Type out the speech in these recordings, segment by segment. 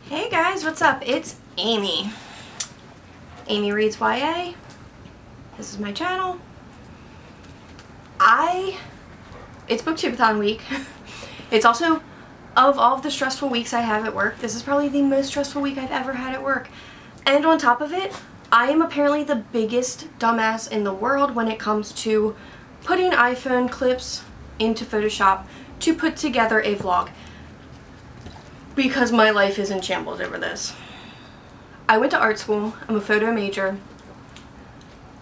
Hey guys, what's up? It's Amy. Amy Reads YA. This is my channel. It's Booktubeathon week. It's also, of all of the stressful weeks I have at work, this is probably the most stressful week I've ever had at work. And on top of it, I am apparently the biggest dumbass in the world when it comes to putting iPhone clips into Photoshop to put together a vlog. Because my life is in shambles over this. I went to art school. I'm a photo major.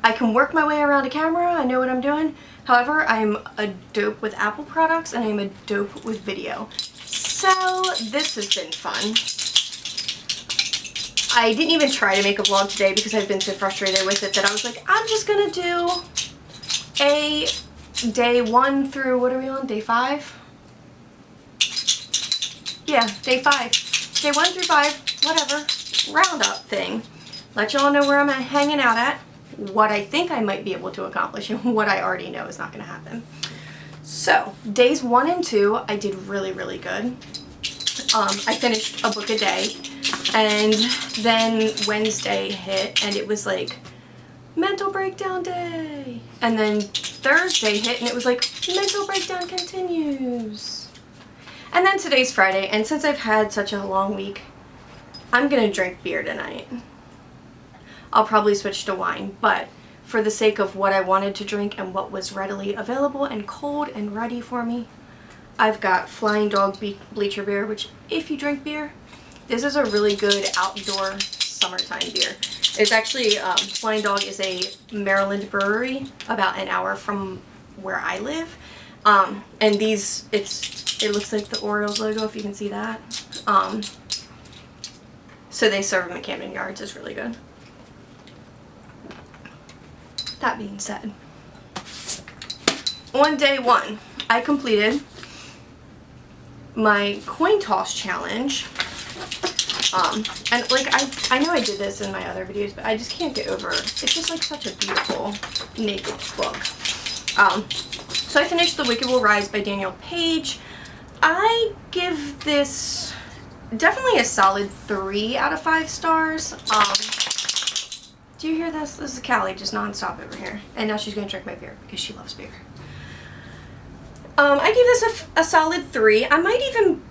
I can work my way around a camera. I know what I'm doing. However, I'm a dope with Apple products and I'm a dope with video. So this has been fun. I didn't even try to make a vlog today because I've been so frustrated with it that I was like, I'm just gonna do a day 1 through, what are we on, day 5? Yeah, day 5. Day 1 through 5, whatever, roundup thing. Let y'all know where I'm hanging out at, what I think I might be able to accomplish, and what I already know is not going to happen. So, days 1 and 2, I did really, really good. I finished a book a day, and then Wednesday hit, and it was like, mental breakdown day. And then Thursday hit, and it was like, mental breakdown continues. And then today's Friday, and since I've had such a long week, I'm gonna drink beer tonight. I'll probably switch to wine, but for the sake of what I wanted to drink and what was readily available and cold and ready for me, I've got Flying Dog Bleacher Beer, which if you drink beer, this is a really good outdoor summertime beer. It's actually, Flying Dog is a Maryland brewery about an hour from where I live. And these, it looks like the Orioles logo, if you can see that. So they serve them at Camden Yards. It's really good. That being said, on day 1, I completed my coin toss challenge. And like, I know I did this in my other videos, but I just can't get over it. It's just like such a beautiful naked book. So I finished The Wicked Will Rise by Daniel Page. I give this definitely a solid 3 out of 5 stars. Do you hear this? This is Callie just non-stop over here. And now she's going to drink my beer because she loves beer. I give this a solid 3. I might even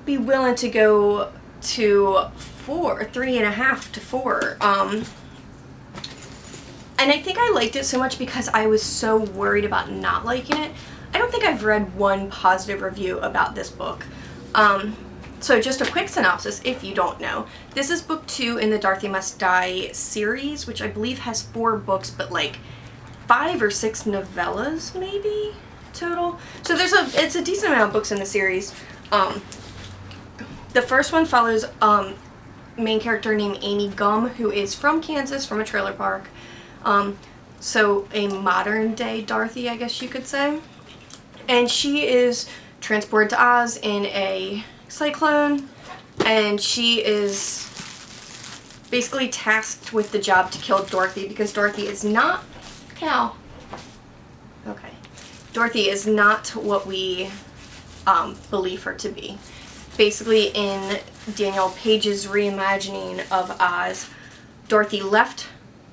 be willing to go to 4, 3.5 to 4. And I think I liked it so much because I was so worried about not liking it. I don't think I've read one positive review about this book. So just a quick synopsis if you don't know. This is book 2 in the Dorothy Must Die series, which I believe has 4 books, but like 5 or 6 novellas maybe total. So it's a decent amount of books in the series. The first one follows main character named Amy Gum, who is from Kansas, from a trailer park. So a modern day Dorothy, I guess you could say. And she is transported to Oz in a cyclone, and she is basically tasked with the job to kill Dorothy because Dorothy is not Cal. Okay. Dorothy is not what we believe her to be. Basically, in Daniel Page's reimagining of Oz, Dorothy left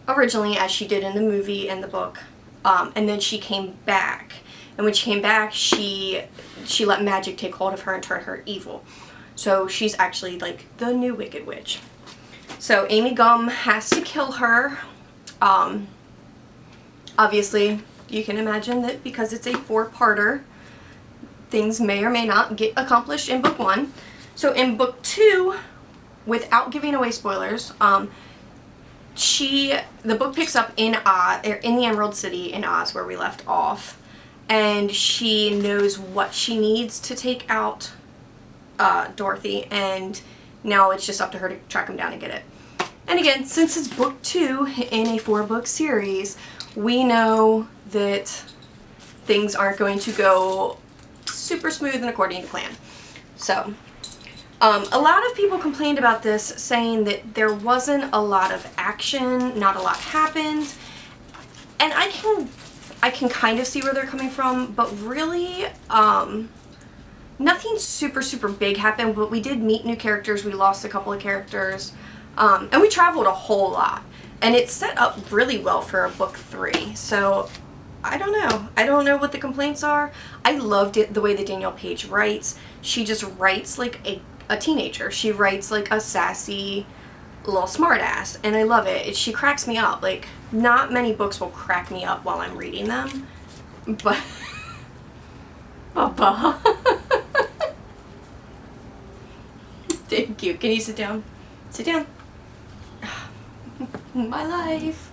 originally as she did in the movie and the book, and then she came back, and when she came back she let magic take hold of her and turn her evil. So she's actually like the new Wicked Witch. So Amy Gum has to kill her. Obviously you can imagine that because it's a 4-parter, things may or may not get accomplished in book 1. So in book 2, without giving away spoilers, the book picks up in the Emerald City in Oz where we left off, and she knows what she needs to take out Dorothy, and now it's just up to her to track him down and get it. And again, since it's book 2 in a 4-book series, we know that things aren't going to go super smooth and according to plan. So a lot of people complained about this, saying that there wasn't a lot of action, not a lot happened, and I can kind of see where they're coming from, but really Nothing super, super big happened, but we did meet new characters. We lost a couple of characters. And we traveled a whole lot. And it's set up really well for a book 3. So, I don't know. I don't know what the complaints are. I loved it, the way that Danielle Page writes. She just writes like a teenager. She writes like a sassy little smartass, and I love it. She cracks me up. Like, not many books will crack me up while I'm reading them, but Papa. Thank you. Can you sit down? Sit down. My life.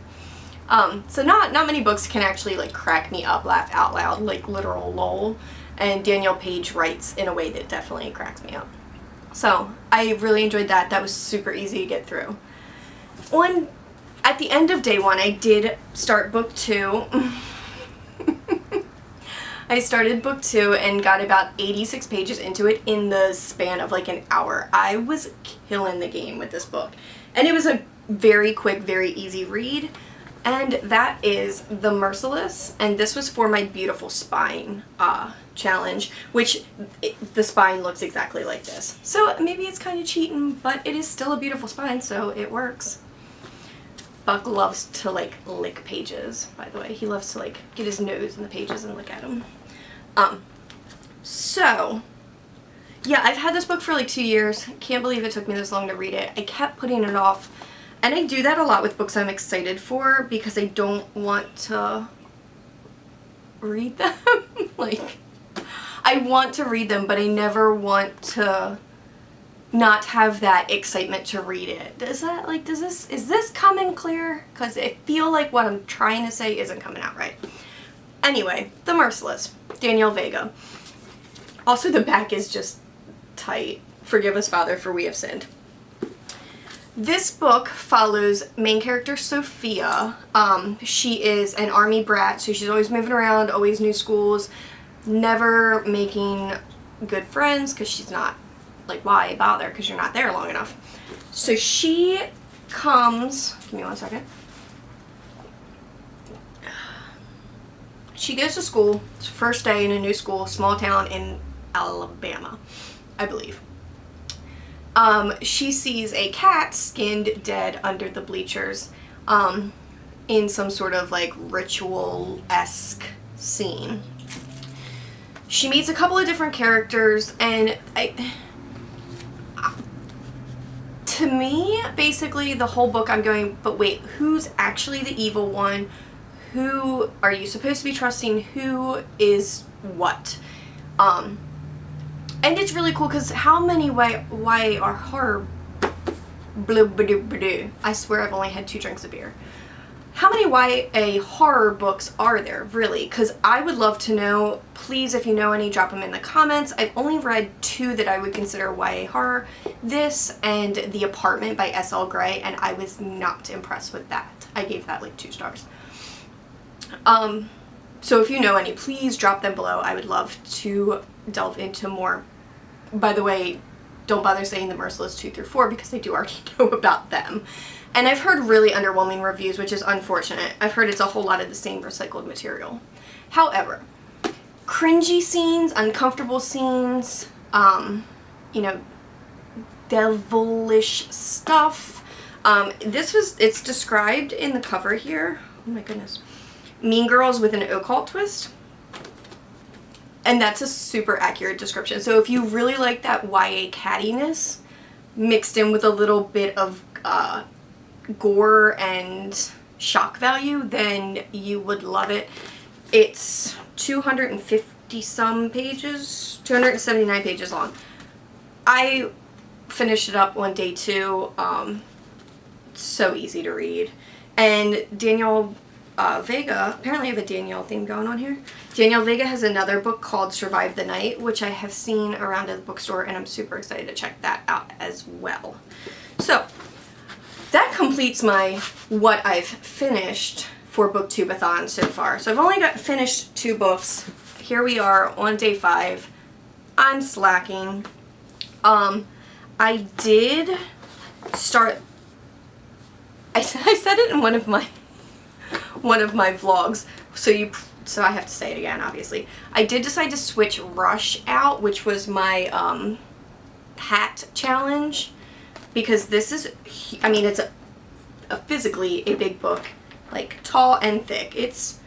So not many books can actually like crack me up, laugh out loud, like literal lol, and Danielle Page writes in a way that definitely cracks me up. So I really enjoyed that. That was super easy to get through. At the end of day 1, I did start book 2. I started book 2 and got about 86 pages into it in the span of like an hour. I was killing the game with this book. And it was a very quick, very easy read. And that is The Merciless. And this was for my Beautiful Spine challenge, which the spine looks exactly like this. So maybe it's kind of cheating, but it is still a beautiful spine, so it works. Buck loves to like lick pages, by the way. He loves to like get his nose in the pages and look at them. So yeah, I've had this book for like 2 years. Can't believe it took me this long to read it. I kept putting it off, and I do that a lot with books I'm excited for because I don't want to read them. Like, I want to read them, but I never want to not have that excitement to read it. Is this coming clear? Because I feel like what I'm trying to say isn't coming out right. Anyway, The Merciless, Danielle Vega. Also, the back is just tight. Forgive us, Father, for we have sinned. This book follows main character Sophia. She is an army brat, so she's always moving around, always new schools, never making good friends because she's not, like, why bother because you're not there long enough. So she comes, give me one second. She goes to school, it's her first day in a new school, small town in Alabama, I believe. She sees a cat skinned dead under the bleachers in some sort of like ritual-esque scene. She meets a couple of different characters, and to me, basically the whole book I'm going, but wait, who's actually the evil one? Who are you supposed to be trusting? Who is what? And it's really cool because how many YA are horror? I swear I've only had 2 drinks of beer. How many YA horror books are there, really? Because I would love to know. Please, if you know any, drop them in the comments. I've only read 2 that I would consider YA horror. This and The Apartment by S.L. Gray, and I was not impressed with that. I gave that like 2 stars. So if you know any, please drop them below. I would love to delve into more. By the way, don't bother saying The Merciless 2 through 4 because I do already know about them. And I've heard really underwhelming reviews, which is unfortunate. I've heard it's a whole lot of the same recycled material. However, cringy scenes, uncomfortable scenes, you know, devilish stuff. It's described in the cover here. Oh my goodness. Mean Girls with an occult twist. And that's a super accurate description. So if you really like that YA cattiness mixed in with a little bit of gore and shock value, then you would love it. It's 250 some pages, 279 pages long. I finished it up on day 2. It's so easy to read. And Danielle Vega, apparently I have a Danielle theme going on here. Danielle Vega has another book called Survive the Night, which I have seen around at the bookstore, and I'm super excited to check that out as well. So, that completes my what I've finished for Booktubeathon so far. So I've only finished 2 books. Here we are on day 5. I'm slacking. I did start, I said it in one of my vlogs, so I have to say it again, obviously. I did decide to switch Rush out, which was my hat challenge, because this is, I mean, it's physically a big book, like tall and thick. It's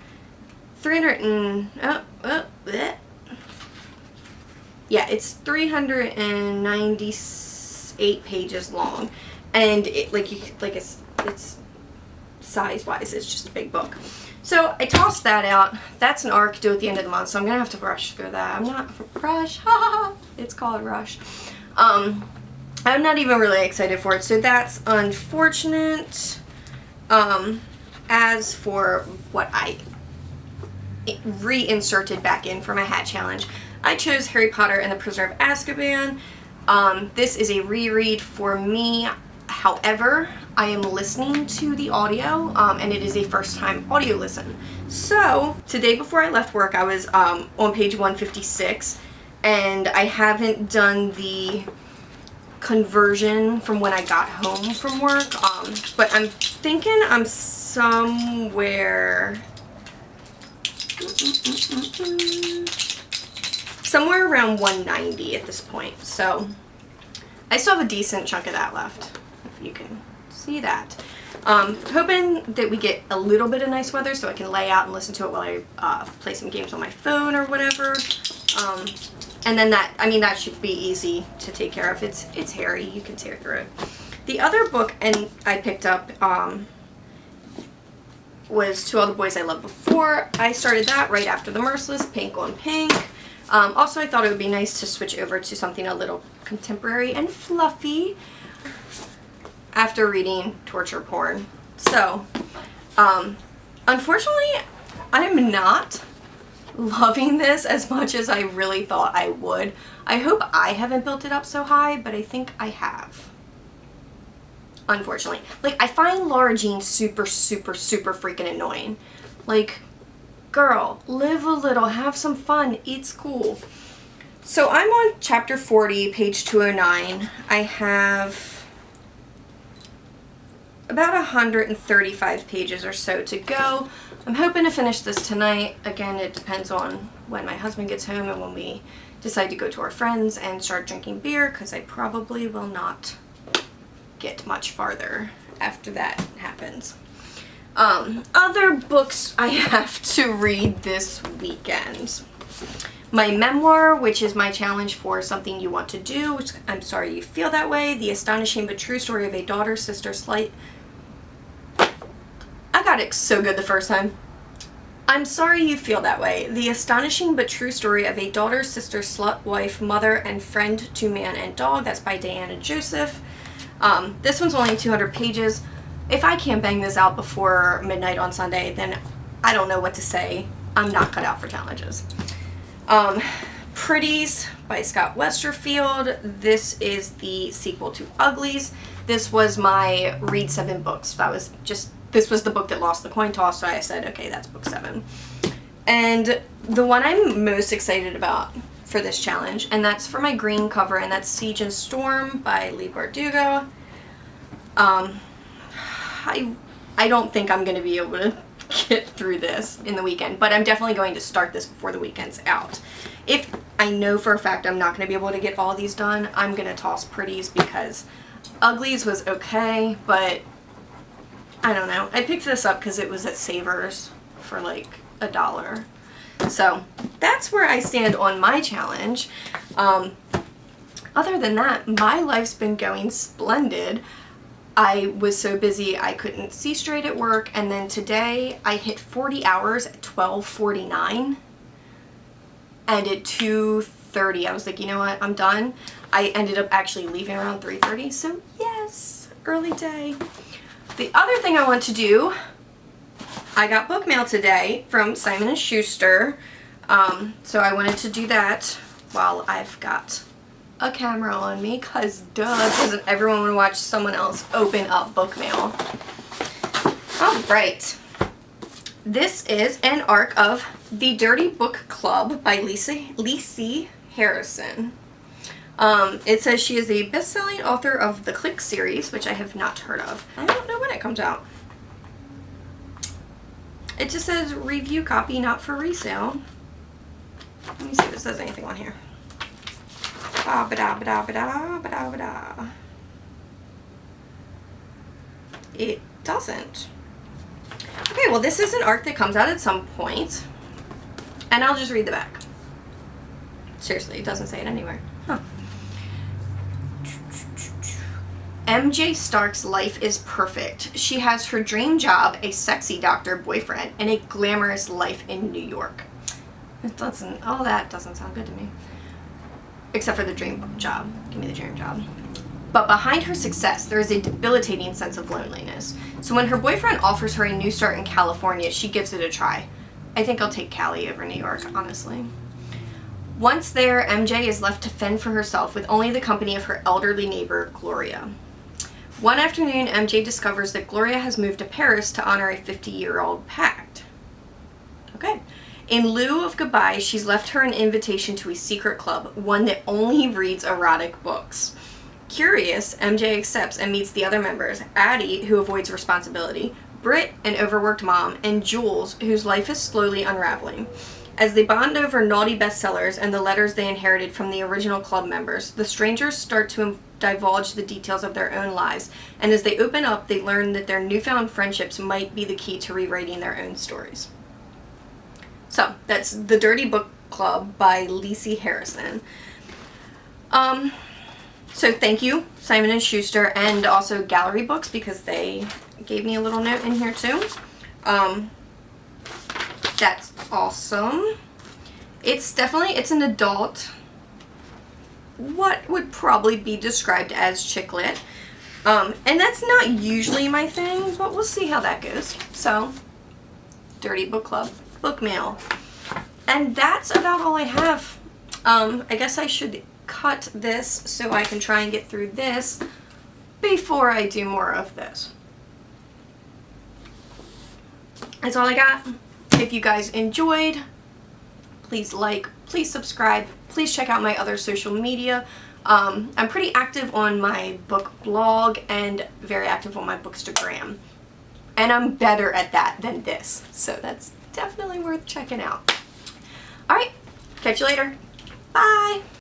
398 pages long, and it's size-wise, it's just a big book. So I tossed that out. That's an arc due at the end of the month, so I'm gonna have to rush through that. I'm not rush, it's called Rush. I'm not even really excited for it, so that's unfortunate. As for what I reinserted back in for my hat challenge, I chose Harry Potter and the Prisoner of Azkaban. This is a reread for me. However, I am listening to the audio, and it is a first time audio listen. So today before I left work, I was on page 156, and I haven't done the conversion from when I got home from work, but I'm thinking I'm somewhere around 190 at this point, so I still have a decent chunk of that left, if you can see that. Hoping that we get a little bit of nice weather so I can lay out and listen to it while I play some games on my phone or whatever. And then that should be easy to take care of. It's Harry, you can tear through it. The other book I picked up was To All the Boys I Loved Before. I started that right after The Merciless, Pink on Pink. Also, I thought it would be nice to switch over to something a little contemporary and fluffy after reading torture porn. So, unfortunately, I'm not loving this as much as I really thought I would. I hope I haven't built it up so high, but I think I have. Unfortunately. Like, I find Laura Jean super, super, super freaking annoying. Like, girl, live a little, have some fun, it's cool. So I'm on chapter 40, page 209. I have about 135 pages or so to go. I'm hoping to finish this tonight. Again, it depends on when my husband gets home and when we decide to go to our friends and start drinking beer, because I probably will not get much farther after that happens. Other books I have to read this weekend. My memoir, which is my challenge for something you want to do, which I'm sorry you feel that way. The Astonishing but True Story of a Daughter, Sister, Slight. I got it so good the first time. I'm sorry you feel that way. The Astonishing but True Story of a Daughter, Sister, Slut, Wife, Mother, and Friend to Man and Dog. That's by Diana Joseph. This one's only 200 pages. If I can't bang this out before midnight on Sunday, then I don't know what to say. I'm not cut out for challenges. Pretties by Scott Westerfield. This is the sequel to Uglies. This was my read 7 books. This was the book that lost the coin toss, so I said, okay, that's book 7. And the one I'm most excited about for this challenge, and that's for my green cover, and that's Siege and Storm by Leigh Bardugo. I don't think I'm going to be able to get through this in the weekend, but I'm definitely going to start this before the weekend's out. If I know for a fact I'm not going to be able to get all these done, I'm going to toss Pretties, because Uglies was okay, but I don't know. I picked this up because it was at Savers for like $1. So that's where I stand on my challenge. Other than that, my life's been going splendid. I was so busy I couldn't see straight at work, and then today I hit 40 hours at 12:49, and at 2:30 I was like, you know what, I'm done. I ended up actually leaving around 3:30, so yes, early day. The other thing I want to do, I got book mail today from Simon & Schuster, so I wanted to do that while I've got a camera on me, because doesn't everyone want to watch someone else open up book mail? Alright, this is an arc of The Dirty Book Club by Lacey Harrison. It says she is a best-selling author of the Click series, which I have not heard of. I don't know when it comes out. It just says review copy, not for resale. Let me see if it says anything on here. Ba-ba-da-ba-da-ba-da-ba-da-ba-da. It doesn't. Okay, well this is an arc that comes out at some point. And I'll just read the back. Seriously, it doesn't say it anywhere. Huh. MJ Stark's life is perfect. She has her dream job, a sexy doctor boyfriend, and a glamorous life in New York. All that doesn't sound good to me. Except for the dream job. Give me the dream job. But behind her success, there is a debilitating sense of loneliness. So when her boyfriend offers her a new start in California, she gives it a try. I think I'll take Cali over New York, honestly. Once there, MJ is left to fend for herself with only the company of her elderly neighbor, Gloria. One afternoon, MJ discovers that Gloria has moved to Paris to honor a 50-year-old pact. Okay. In lieu of goodbye, she's left her an invitation to a secret club, one that only reads erotic books. Curious, MJ accepts and meets the other members, Addie, who avoids responsibility, Britt, an overworked mom, and Jules, whose life is slowly unraveling. As they bond over naughty bestsellers and the letters they inherited from the original club members, the strangers start to divulge the details of their own lives, and as they open up, they learn that their newfound friendships might be the key to rewriting their own stories. So, that's The Dirty Book Club by Lacey Harrison. So thank you, Simon & Schuster, and also Gallery Books, because they gave me a little note in here too. That's awesome. It's an adult, what would probably be described as chick lit. And that's not usually my thing, but we'll see how that goes. So, Dirty Book Club, book mail. And that's about all I have. I guess I should cut this so I can try and get through this before I do more of this. That's all I got. If you guys enjoyed, please like, please subscribe, please check out my other social media. I'm pretty active on my book blog and very active on my Bookstagram. And I'm better at that than this, so that's definitely worth checking out. Alright, catch you later. Bye!